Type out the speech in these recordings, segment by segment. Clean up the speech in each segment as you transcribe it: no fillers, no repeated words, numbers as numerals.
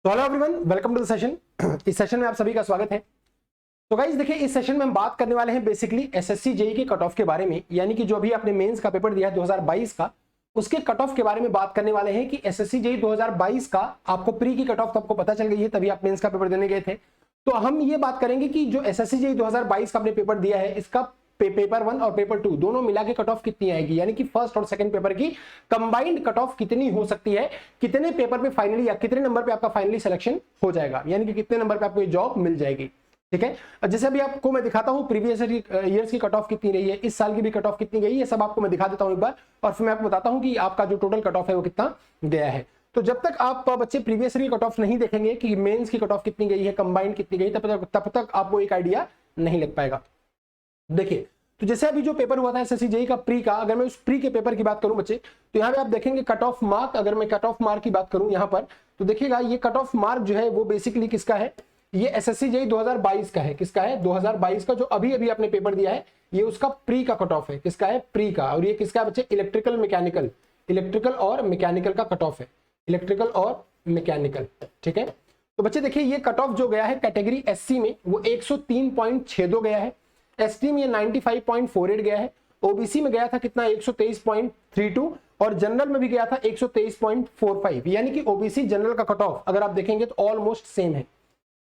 तो hello everyone, welcome to the session. इस session में आप सभी का स्वागत है। तो गाइस देखिए, इस सेशन में हम बात करने वाले हैं बेसिकली एसएससी जेई के कट ऑफ के बारे में, यानी कि जो अभी आपने मेंस का पेपर दिया है 2022 का, उसके कट ऑफ के बारे में बात करने वाले हैं कि एसएससी जेई 2022 का आपको प्री की कट ऑफ तो आपको पता चल गई है, तभी आप मेंस का पेपर देने गए थे। तो हम ये बात करेंगे कि जो एसएससी जेई 2022 का आपने पेपर दिया है, इसका पेपर 1 और पेपर 2 दोनों मिला के कट ऑफ कितनी आएगी, यानी कि फर्स्ट और सेकंड पेपर की कंबाइंड कट ऑफ कितनी हो सकती है, कितने पेपर पे फाइनली या कितने नंबर पे आपका फाइनली सिलेक्शन हो जाएगा, यानी कि कितने नंबर पे आपको ये जॉब मिल जाएगी। ठीक है, जैसे अभी आपको मैं दिखाता हूं प्रीवियस ईयर्स की कट ऑफ कितनी रही है, इस साल की भी कट ऑफ कितनी गई है, सब आपको मैं दिखा देता हूं एक बार, और फिर मैं आपको बताता हूं कि आपका जो टोटल कट ऑफ है वो कितना गया है। तो जब तक आप बच्चे प्रीवियस ईयर की कट ऑफ नहीं देखेंगे कि मेंस की कट ऑफ कितनी गई है, कंबाइंड कितनी गई, तब तक आपको एक आइडिया नहीं लग पाएगा। देखिए, तो जैसे अभी जो पेपर हुआ था एसएससी जेई का प्री का, अगर मैं उस प्री के पेपर की बात करूं बच्चे, तो यहाँ पे आप देखेंगे कट ऑफ मार्क, अगर मैं कट ऑफ मार्क की बात करूं यहाँ पर, तो देखिएगा ये कट ऑफ मार्क जो है वो बेसिकली किसका है, ये एसएससी जेई 2022 का है। किसका है? 2022 का, जो अभी अभी आपने पेपर दिया है, ये उसका प्री का कट ऑफ है। किसका है? प्री का। और ये किसका है बच्चे? इलेक्ट्रिकल मैकेनिकल, इलेक्ट्रिकल और मैकेनिकल का कट ऑफ है, इलेक्ट्रिकल और मैकेनिकल। ठीक है, तो बच्चे देखिए ये कट ऑफ जो गया है कैटेगरी एससी में वो 103.62 गया है, एसटी में 95.48 गया है, ओबीसी में गया था कितना 123.32 और जनरल में भी गया था 123.45, यानी कि ओबीसी जनरल का कट ऑफ अगर आप देखेंगे तो ऑलमोस्ट सेम है।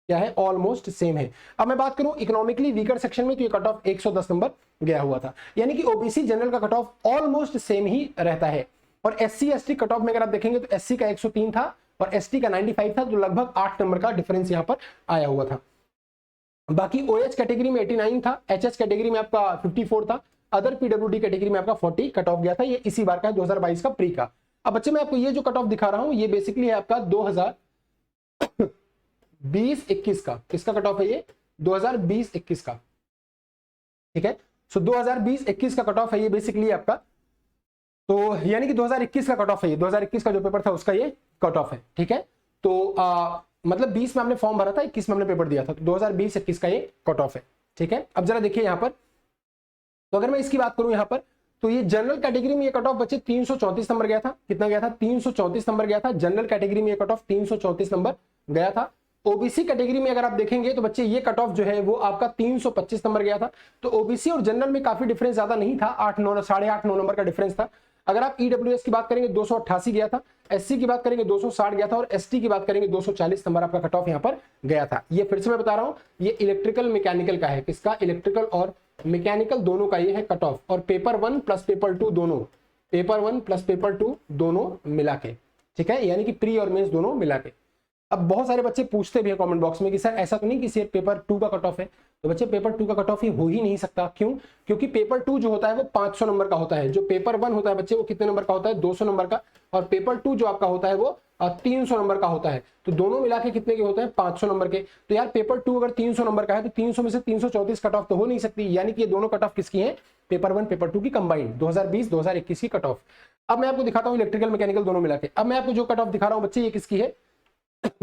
क्या है? ऑलमोस्ट सेम है। अब मैं बात करूं इकोनॉमिकली वीकर सेक्शन में, तो ये कट ऑफ 110 नंबर गया हुआ था, यानी कि ओबीसी जनरल का कट ऑफ ऑलमोस्ट सेम ही रहता है। और एससी एसटी कट ऑफ में अगर आप देखेंगे तो एससी का 103 था और एसटी का 95 था, तो लगभग 8 नंबर का डिफरेंस यहां पर आया हुआ था। बाकी ओएच कैटेगरी में 89 था, एचएस कैटेगरी में आपका 54 था, अदर पीडब्ल्यूडी कैटेगरी में आपका 40 कट ऑफ गया था। ये इसी बार का 2022 का प्री का। अब बच्चे मैं आपको ये जो कट ऑफ दिखा रहा हूं, ये बेसिकली है आपका 2020-21 का। किसका कट ऑफ है ये? 2020-21 का। ठीक है, सो 2020-21 का कट ऑफ है ये बेसिकली आपका, तो यानी कि 2021 का कट ऑफ है ये, 2021 का जो पेपर था उसका ये कट ऑफ है। ठीक है, तो मतलब 20 में आपने फॉर्म भरा था, 21 में आपने पेपर दिया था, तो 2020-21 का ये कट ऑफ है। ठीक है, अब जरा देखिए यहाँ पर, तो अगर मैं इसकी बात करूं यहाँ पर, तो ये जनरल कैटेगरी में ये कट ऑफ बच्चे 334 नंबर गया था। कितना गया था? 334 नंबर गया था जनरल कैटेगरी में, ये कट ऑफ 334 नंबर गया था। ओबीसी कैटेगरी में अगर आप देखेंगे तो बच्चे ये कट ऑफ जो है वो आपका 325 नंबर गया था। तो ओबीसी और जनरल में काफी डिफरेंस ज्यादा नहीं था, 8-9 8.5-9 नंबर का डिफरेंस था। अगर आप ईडब्ल्यूएस की बात करेंगे 288 गया था, एससी की बात करेंगे 260 गया था और एसटी की बात करेंगे 240 नंबर आपका कट ऑफ यहाँ पर गया था। ये फिर से मैं बता रहा हूँ, ये इलेक्ट्रिकल मैकेनिकल का है। किसका? इलेक्ट्रिकल और मैकेनिकल दोनों का ये है कट ऑफ, और पेपर 1 प्लस पेपर 2 दोनों, पेपर 1 प्लस पेपर 2 दोनों मिला के। ठीक है, यानी कि प्री और मेंस दोनों मिला के। अब बहुत सारे बच्चे पूछते भी हैं कमेंट बॉक्स में कि सर ऐसा तो नहीं कि सिर्फ पेपर 2 का कट ऑफ है, तो बच्चे पेपर 2 का कट ऑफ ही हो ही नहीं सकता। क्यों? क्योंकि पेपर 2 जो होता है वो 500 नंबर का होता है, जो पेपर 1 होता है बच्चे वो कितने नंबर का होता है? 200 नंबर का, और पेपर 2 जो आपका होता है वो 300 नंबर का होता है। तो दोनों मिला के कितने के होते हैं? 500 नंबर के। तो यार पेपर 2 अगर 300 नंबर का है तो 300 में से 334 कट ऑफ तो हो नहीं सकती, यानी कि ये दोनों कट ऑफ किसकी है? पेपर 1 पेपर 2 की कंबाइंड 2020-2021 की कट ऑफ। अब मैं आपको दिखाता हूँ इलेक्ट्रिकल मैकेनिकल दोनों मिला के। अब मैं आपको जो कट ऑफ दिखा रहा हूँ बच्चे, ये किसकी है?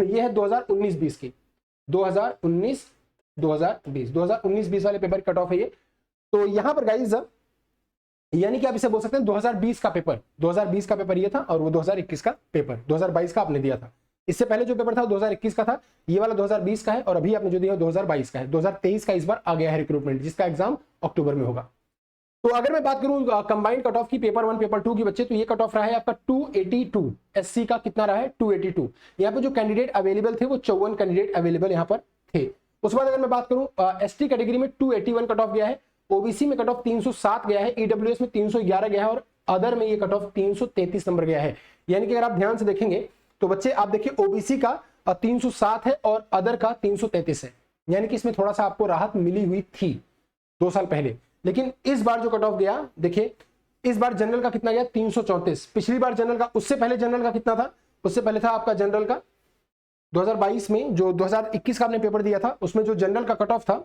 ये है 2019-20 की, 2019-2020 वाले पेपर कट ऑफ है ये। तो यहां पर गाइस यानी कि आप इसे बोल सकते हैं 2020 का पेपर, 2020 का पेपर ये था, और वो 2021 का पेपर 2022 का आपने दिया था। इससे पहले जो पेपर था 2021 का था, ये वाला 2020 का है, और अभी आपने जो दिया 2022 का है। 2023 का इस बार आ गया है रिक्रूटमेंट, जिसका एग्जाम अक्टूबर में होगा। तो अगर मैं बात करूं कंबाइंड कट ऑफ की पेपर 1 पेपर 2 की बच्चे, तो ये कट ऑफ रहा है आपका 282। एससी का कितना रहा है? 282। यहाँ पे जो कैंडिडेट अवेलेबल थे वो 54 कैंडिडेट अवेलेबल यहाँ पर थे। उसके बाद अगर मैं बात करूं एसटी कैटेगरी में 281 कट ऑफ गया है, ओबीसी में कट ऑफ 307 गया है, ईडब्ल्यूएस में 311 गया है, और अदर में ये कट ऑफ 333 नंबर गया है। यानी कि अगर आप ध्यान से देखेंगे तो बच्चे आप देखिए ओबीसी का 307 है और अदर का 333 है, यानी कि इसमें थोड़ा सा आपको राहत मिली हुई थी 2 साल पहले। लेकिन इस बार जो कट ऑफ गया, देखिए इस बार जनरल का कितना गया? 334। पिछली बार जनरल का, उससे पहले जनरल का कितना था? उससे पहले था आपका जनरल का 2022 में, जो 2021 का आपने पेपर दिया था उसमें जो जनरल का कट ऑफ था,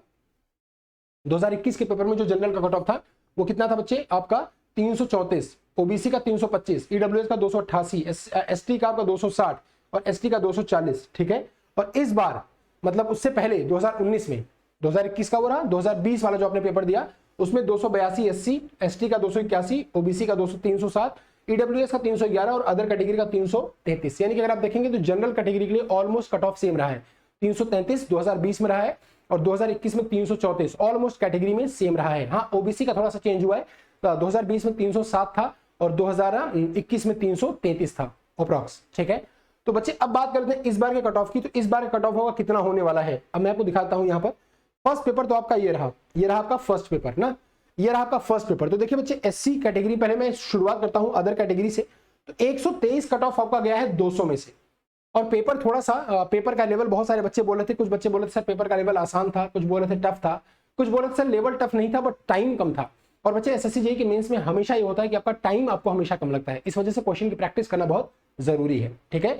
2021 के पेपर में जो जनरल का कट ऑफ था वो कितना था बच्चे? आपका 334, ओबीसी का 325, ईडब्ल्यूएस का 288, एसटी का आपका 260 और एसटी का 240। ठीक है, और इस बार मतलब उससे पहले 2019 में, 2021 का वो रहा, 2020 वाला जो आपने पेपर दिया उसमें 282 एससी, एसटी का 281, ओबीसी का 307, ईडब्ल्यूएस का 311 और अदर कैटेगरी का 333। यानी कि अगर आप देखेंगे तो जनरल कैटेगरी के लिए ऑलमोस्ट कट ऑफ सेम रहा है, 333 2020 में रहा है और 2021 में 334, ऑलमोस्ट कैटेगरी में सेम रहा है। हाँ, ओबीसी का थोड़ा सा चेंज हुआ है, 2020 में 307 था और 2021 में 333 था अप्रॉक्स। ठीक है, तो बच्चे अब बात करते हैं इस बार के कट ऑफ की। तो इस बार का कट ऑफ होगा कितना होने वाला है, अब मैं आपको दिखाता हूं। यहाँ पर फर्स्ट पेपर तो आपका ये रहा आपका फर्स्ट पेपर ना, ये रहा आपका फर्स्ट पेपर। तो देखिए बच्चे, एससी कैटेगरी, पहले मैं शुरुआत करता हूं अदर कैटेगरी से। तो 123 कट ऑफ आपका गया है 200 में से। और पेपर थोड़ा सा, पेपर का लेवल बहुत सारे बच्चे बोल रहे थे, कुछ बच्चे बोल रहे थे सर पेपर का लेवल आसान था, कुछ बोल रहे थे टफ था, कुछ बोल रहे थे सर लेवल टफ नहीं था बट टाइम कम था। और बच्चे एसएससी जेईई के मेंस में हमेशा ये होता है कि आपका टाइम आपको हमेशा कम लगता है, इस वजह से क्वेश्चन की प्रैक्टिस करना बहुत जरूरी है। ठीक है,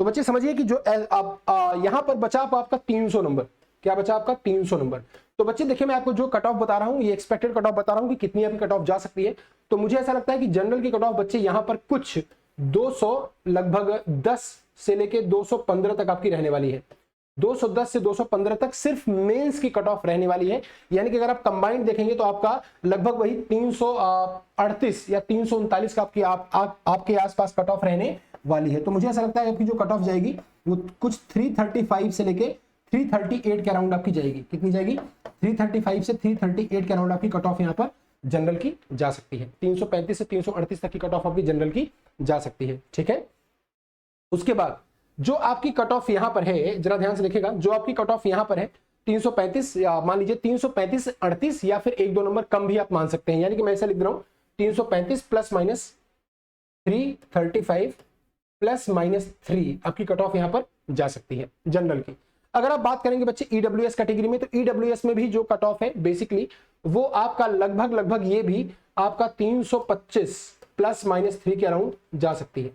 तो बच्चे समझिए कि जो यहां पर बचा आपका 300 नंबर, क्या बचा आपका 300 नंबर। तो बच्चे देखिए, मैं आपको जो कट ऑफ बता रहा हूं, ये एक्सपेक्टेड कट ऑफ बता रहा हूं कि कितनी आपकी कट ऑफ जा सकती है। तो मुझे ऐसा लगता है कि जनरल की कट ऑफ बच्चे यहां पर कुछ 200 लगभग 10 से लेके 215 तक आपकी रहने वाली है। 210 से 215 तक सिर्फ मेंस की कट ऑफ रहने वाली है। यानी कि अगर आप कंबाइंड देखेंगे तो आपका लगभग वही 338 या 339 का आपके आसपास कट ऑफ रहने वाली है। तो मुझे ऐसा लगता है आपकी जो कट ऑफ जाएगी वो कुछ 335 से लेके 338 के अराउंड आपकी जाएगी। कितनी जाएगी? 335 से 338 के अराउंड आपकी कट ऑफ यहाँ पर जनरल की जा सकती है। 335 से 338 तक की कट ऑफ आपकी जनरल की जा सकती है। ठीक है, उसके बाद जो आपकी कट ऑफ यहां पर है, जरा ध्यान से देखिएगा, जो आपकी कट ऑफ यहां पर है 335 या मान लीजिए 335 38 या फिर 1-2 नंबर कम भी आप मान सकते हैं। यानी कि मैं ऐसा लिख रहा हूं 335 प्लस माइनस 335 प्लस माइनस 3 आपकी कट ऑफ यहां पर जा सकती है जनरल की। अगर आप बात करेंगे बच्चे ईडब्ल्यूएस कैटेगरी में, तो ईडब्ल्यूएस में भी जो कट ऑफ है बेसिकली वो आपका लगभग ये भी आपका 325 प्लस माइनस 3 के अराउंड जा सकती है।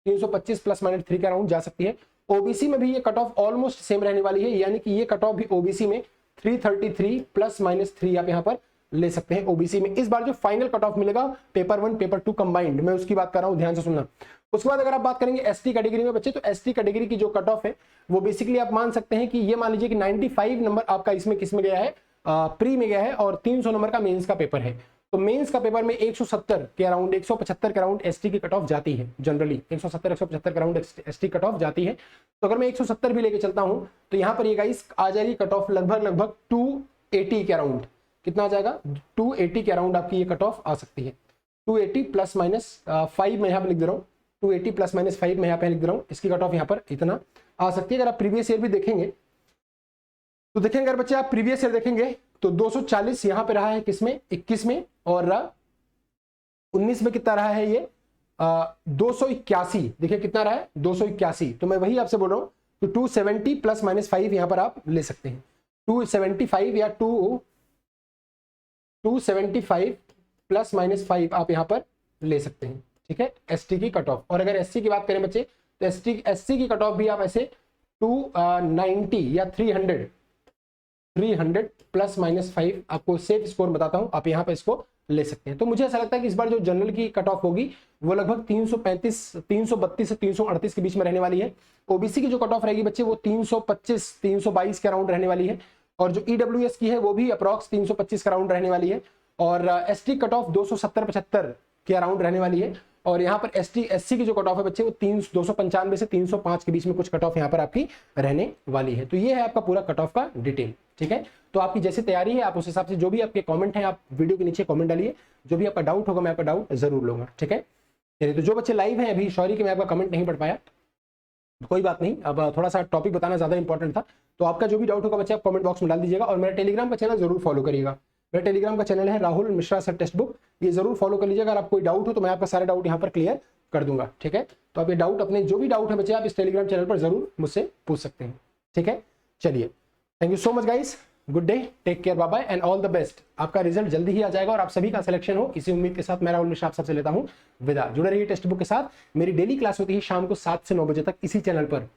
325 प्लस माइनस 3 के अराउंड जा सकती है। ओबीसी में भी ये कट ऑफ ऑलमोस्ट सेम रहने वाली है। यानी कि ये कट ऑफ भी ओबीसी में 333 प्लस माइनस 3 आप यहाँ पर ले सकते हैं ओबीसी में। इस बार जो फाइनल कट ऑफ मिलेगा पेपर 1 पेपर 2 कंबाइंड, मैं उसकी बात कर रहा हूं, ध्यान से सुनना। उसके बाद अगर आप बात करेंगे एसटी कैटेगरी में बच्चे, तो एसटी कैटेगरी की जो कट ऑफ है वो बेसिकली आप मान सकते हैं कि ये मान लीजिए कि 95 नंबर आपका इसमें किसमें गया है, प्री में गया है और 300 नंबर का मेंस का पेपर है। तो मेंस का पेपर में 170 के अराउंड 175 के अराउंड एसटी की कट ऑफ जाती है जनरली। 170-175 के अराउंड एसटी कट ऑफ जाती है। तो अगर मैं 170 भी लेके चलता हूं तो यहाँ पर ये गाइस आ जाएगी कट ऑफ लगभग 280 के अराउंड। कितना आ जाएगा? 280 के अराउंड आपकी ये कट ऑफ आ सकती है। 280 प्लस माइनस 5 मैं यहाँ पे लिख दे रहा हूँ, 280 प्लस माइनस 5 मैं यहाँ पे लिख दे रहा हूँ। इसकी कट ऑफ यहाँ पर इतना आ सकती है। अगर आप प्रीवियस ईयर भी देखेंगे तो देखेंगे, अगर बच्चे आप प्रीवियस ईयर देखेंगे तो 240 यहाँ पे रहा है किसमें, 21 में, और 19 में कितना रहा है ये 281। देखिए कितना रहा है 281। तो मैं वही आपसे बोल रहा हूँ तो 270 प्लस माइनस 5 यहाँ पर आप ले सकते हैं। 275 या 275 प्लस माइनस 5 आप यहाँ पर ले सकते हैं। ठीक है, एसटी की कट ऑफ। और अगर एससी की बात करें बच्चे तो एससी की कट ऑफ भी आप ऐसे 290 या 300 प्लस माइनस 5 आपको सेफ स्कोर बताता हूं, आप यहां पर इसको ले सकते हैं। तो मुझे ऐसा लगता है कि इस बार जो जनरल की कट ऑफ होगी वो लगभग 332 से 338 के बीच में रहने वाली है। ओबीसी की जो कट ऑफ रहेगी बच्चे वो 325 322 के अराउंड रहने वाली है। और जो ईडब्ल्यूएस की है वो भी अप्रॉक्स 325 के अराउंड रहने वाली है। और एसटी कट ऑफ 270-75 के अराउंड रहने वाली है। और यहाँ पर एससी की जो कट ऑफ है बच्चे वो 295 से 305 के बीच में कुछ कट ऑफ यहाँ पर आपकी रहने वाली है। तो ये है आपका पूरा कट ऑफ का डिटेल। ठीक है, तो आपकी जैसी तैयारी है आप उस हिसाब से जो भी आपके कमेंट हैं आप वीडियो के नीचे कमेंट डालिए, जो भी आपका डाउट होगा मैं आपका डाउट जरूर लूंगा। ठीक है, चलिए, तो जो बच्चे लाइव हैं अभी, सॉरी कि मैं आपका कमेंट नहीं पढ़ पाया, कोई बात नहीं, अब थोड़ा सा टॉपिक बताना ज्यादा इंपॉर्टेंट था। तो आपका जो भी डाउट होगा बच्चे आप कमेंट बॉक्स में डाल दीजिएगा। और मेरा टेलीग्राम का चैनल जरूर फॉलो करिएगा। मेरा टेलीग्राम का चैनल है Rahul Mishra sir text book, ये जरूर फॉलो कर लीजिएगा। अगर आप कोई डाउट हो तो मैं आपका सारे डाउट यहाँ पर क्लियर कर दूंगा। ठीक है, तो आप ये डाउट अपने जो भी डाउट है बच्चे आप इस टेलीग्राम चैनल पर जरूर मुझसे पूछ सकते हैं। ठीक है, चलिए, thank you so much guys, good day, take care, bye bye and all the best. आपका रिजल्ट जल्दी ही आ जाएगा और आप सभी का सिलेक्शन हो, इसी उम्मीद के साथ मैं राहुल मिश्रा आप सबसे लेता हूं विदा। जुड़े रहिए टेक्स्ट बुक के साथ। मेरी डेली क्लास होती है शाम को 7 से 9 बजे तक इसी चैनल पर।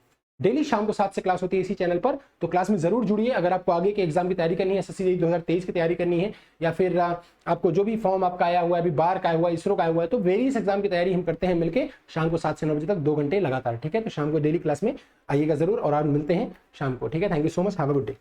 डेली शाम को 7 से क्लास होती है इसी चैनल पर, तो क्लास में जरूर जुड़िए। अगर आपको आगे के एग्जाम की तैयारी करनी है, एसएससी जेईई 2023 की तैयारी करनी है, या फिर आपको जो भी फॉर्म आपका आया हुआ है, अभी बार का आया हुआ है, इसरो का आया हुआ है, तो वेरियस एग्जाम की तैयारी हम करते हैं मिलकर शाम को 7 से 9 बजे तक 2 घंटे लगातार। ठीक है, तो शाम को डेली क्लास में आइएगा जरूर और आप मिलते हैं शाम को। ठीक है, thank you so much, have a good day.